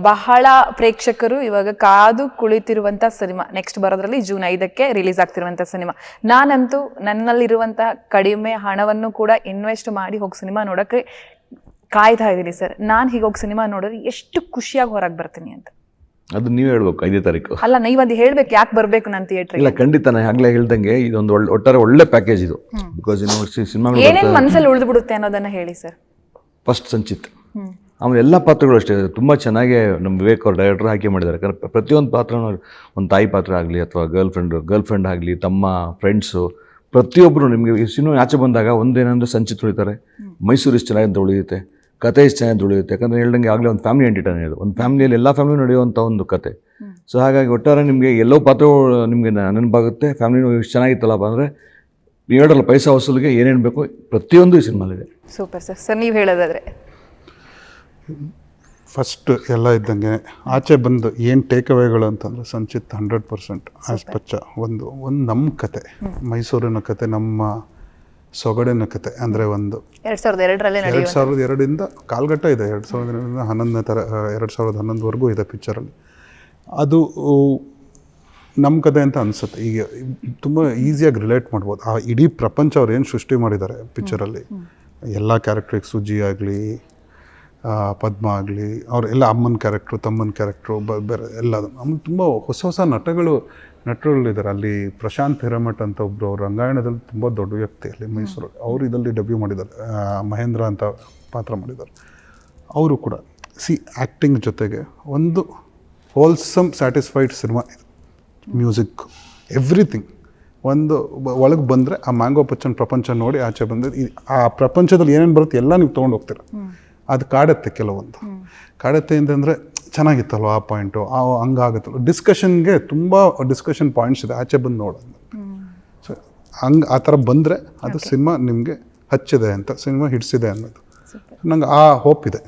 ಬಹಳ ಪ್ರೇಕ್ಷಕರು ಇವಾಗ ಕಾದು ಕುಳಿತಿರುವಂತ ಸಿನಿಮಾ ನೆಕ್ಸ್ಟ್ ಬರೋದ್ರಲ್ಲಿ ಜೂನ್ 5ಕ್ಕೆ ರಿಲೀಸ್ ಆಗ್ತಿರುವಂತ ಸಿನಿಮಾ. ನಾನಂತೂ ನನ್ನಲ್ಲಿರುವಂತಹ ಕಡಿಮೆ ಹಣವನ್ನು ಕೂಡ ಇನ್ವೆಸ್ಟ್ ಮಾಡಿ ಹೋಗಿ ಸಿನಿಮಾ ನೋಡಕ್ಕೆ ಕಾಯ್ತಾ ಇದ್ದೀನಿ ಸರ್. ನಾನು ಹೀಗೆ ಹೋಗಿ ಸಿನಿಮಾ ನೋಡಿದ್ರೆ ಎಷ್ಟು ಖುಷಿಯಾಗಿ ಹೊರಗೆ ಬರ್ತೀನಿ ಅಂತ. ಅದು ನೀವು ಹೇಳ್ಬೇಕು 5ನೇ ತಾರೀಕು. ಅಲ್ಲ, ನೀವು ಅದು ಹೇಳ್ಬೇಕು, ಯಾಕೆ ಬರ್ಬೇಕು ನಾನು ಥಿಯೇಟರ್. ಇಲ್ಲ, ಖಂಡಿತ ನಾನು ಆಗಲೇ ಹೇಳ್ದಂಗೆ ಇದೊಂದು ಒಟ್ಟಾರೆ ಒಳ್ಳೆ ಪ್ಯಾಕೇಜ್ ಇದು. ಬಿಕಾಸ್ ಸಿನಿಮಾ ಏನೇನು ಮನಸ್ಸಲ್ಲಿ ಉಳಿದು ಬಿಡುತ್ತೆ ಅನ್ನೋದನ್ನ ಹೇಳಿ ಸರ್. ಫಸ್ಟ್ ಸಂಚಿತ್, ಆಮೇಲೆ ಎಲ್ಲ ಪಾತ್ರಗಳು ಅಷ್ಟೇ ತುಂಬ ಚೆನ್ನಾಗಿ ನಮ್ಮ ವಿವೇಕ್ ಅವ್ರ ಡೈರೆಕ್ಟರ್ ಆಯ್ಕೆ ಮಾಡಿದ್ದಾರೆ. ಯಾಕಂದರೆ ಪ್ರತಿಯೊಂದು ಪಾತ್ರನೂ ಒಂದು ತಾಯಿ ಪಾತ್ರ ಆಗಲಿ ಅಥವಾ ಗರ್ಲ್ ಫ್ರೆಂಡ್ ಆಗಲಿ, ತಮ್ಮ ಫ್ರೆಂಡ್ಸು, ಪ್ರತಿಯೊಬ್ಬರು ನಿಮಗೆ ಈ ಸಿನಿಮಾ ಆಚೆ ಬಂದಾಗ ಒಂದೇನಂದರೆ ಸಂಚಿತ್ ಉಳಿತಾರೆ, ಮೈಸೂರು ಇಷ್ಟು ಚೆನ್ನಾಗಿ ಅಂತ ಉಳಿಯುತ್ತೆ, ಕತೆ ಇಷ್ಟು ಚೆನ್ನಾಗಿ ಉಳಿಯುತ್ತೆ. ಯಾಕಂದರೆ ಹೇಳ್ದಂಗೆ ಆಗಲೇ ಒಂದು ಫ್ಯಾಮಿಲಿ ಎಂಟರ್ಟೈನ್ ಇದು, ಒಂದು ಫ್ಯಾಮಿಲಿಯಲ್ಲಿ ಎಲ್ಲ ಫ್ಯಾಮಿಲಿ ನಡೆಯುವಂಥ ಒಂದು ಕತೆ. ಸೊ ಹಾಗಾಗಿ ಒಟ್ಟಾರೆ ನಿಮಗೆ ಎಲ್ಲೋ ಪಾತ್ರಗಳು ನಿಮಗೆ ನೆನಪಾಗುತ್ತೆ. ಫ್ಯಾಮಿಲಿ ಇಷ್ಟು ಚೆನ್ನಾಗಿತ್ತಲ್ಲಪ್ಪ ಅಂದರೆ ಹೇಳಲ್ಲ, ಪೈಸಾ ವಸೂಲಿಗೆ ಏನೇನು ಬೇಕು ಪ್ರತಿಯೊಂದು ಈ ಸಿನಿಮಾಲಿದೆ. Super sir. ಸರ್ ನೀವು ಹೇಳೋದಾದರೆ ಫಸ್ಟ್ ಎಲ್ಲ ಇದ್ದಂಗೆ ಆಚೆ ಬಂದು ಏನು ಟೇಕ್ ಅವೇಗಳು ಅಂತಂದರೆ ಸಂಚಿತ್ 100% ಆಸ್ ಪಚ್ಚ ಒಂದು ನಮ್ಮ ಕತೆ, ಮೈಸೂರಿನ ಕತೆ, ನಮ್ಮ ಸೊಗಡಿನ ಕತೆ. ಅಂದರೆ ಒಂದು 2002ರಿಂದ ಕಾಲ್ಗಟ್ಟ ಇದೆ, 2011ವರೆಗೂ ಇದೆ ಪಿಕ್ಚರಲ್ಲಿ. ಅದು ನಮ್ಮ ಕತೆ ಅಂತ ಅನಿಸುತ್ತೆ. ಈಗ ತುಂಬ ಈಸಿಯಾಗಿ ರಿಲೇಟ್ ಮಾಡ್ಬೋದು. ಆ ಇಡೀ ಪ್ರಪಂಚ ಅವ್ರು ಏನು ಸೃಷ್ಟಿ ಮಾಡಿದ್ದಾರೆ ಪಿಕ್ಚರಲ್ಲಿ, ಎಲ್ಲ ಕ್ಯಾರೆಕ್ಟ್ರಿಗೆ, ಸುಜಿ ಆಗಲಿ, ಪದ್ಮ ಆಗಲಿ, ಅವರೆಲ್ಲ ಅಮ್ಮನ ಕ್ಯಾರೆಕ್ಟ್ರು, ತಮ್ಮನ ಕ್ಯಾರೆಕ್ಟ್ರು, ಬೇರೆ ಎಲ್ಲದು. ಆಮೇಲೆ ತುಂಬ ಹೊಸ ನಟರುಗಳಿದ್ದಾರೆ. ಅಲ್ಲಿ ಪ್ರಶಾಂತ್ ಹಿರೇಮಠ್ ಅಂತ ಒಬ್ಬರು, ಅವ್ರು ರಂಗಾಯಣದಲ್ಲಿ ತುಂಬ ದೊಡ್ಡ ವ್ಯಕ್ತಿ ಅಲ್ಲಿ ಮೈಸೂರಲ್ಲಿ, ಅವರು ಇದರಲ್ಲಿ ಡೆಬ್ಯೂ ಮಾಡಿದ್ದಾರೆ, ಮಹೇಂದ್ರ ಅಂತ ಪಾತ್ರ ಮಾಡಿದ್ದಾರೆ. ಅವರು ಕೂಡ ಆ್ಯಕ್ಟಿಂಗ್ ಜೊತೆಗೆ ಒಂದು ಹೋಲ್ಸಮ್ ಸ್ಯಾಟಿಸ್ಫೈಡ್ ಸಿನಿಮಾ ಇದು. ಮ್ಯೂಸಿಕ್, ಎವ್ರಿಥಿಂಗ್ ಒಂದು ಒಳಗೆ ಬಂದರೆ ಆ ಮ್ಯಾಂಗೋ ಪಚ್ಚನ್ ಪ್ರಪಂಚ ನೋಡಿ ಆಚೆ ಬಂದರೆ ಆ ಪ್ರಪಂಚದಲ್ಲಿ ಏನೇನು ಬರುತ್ತೆ ಎಲ್ಲ ನೀವು ತೊಗೊಂಡು ಹೋಗ್ತೀರ. ಅದು ಕಾಡುತ್ತೆ, ಕೆಲವೊಂದು ಕಾಡುತ್ತೆ ಅಂತಂದರೆ ಚೆನ್ನಾಗಿತ್ತಲ್ವ ಆ ಪಾಯಿಂಟು, ಹಂಗಾಗುತ್ತಲ್ಲ. ಡಿಸ್ಕಷನ್ಗೆ ತುಂಬ ಡಿಸ್ಕಷನ್ ಪಾಯಿಂಟ್ಸ್ ಇದೆ ಆಚೆ ಬಂದು ನೋಡೋದು. ಸೊ ಹಂಗೆ ಆ ಥರ ಬಂದರೆ ಅದು ಸಿನಿಮಾ ನಿಮಗೆ ಹಚ್ಚಿದೆ ಅಂತ, ಸಿನಿಮಾ ಹಿಡಿಸಿದೆ ಅನ್ನೋದು ನಂಗೆ ಆ ಹೋಪ್ ಇದೆ.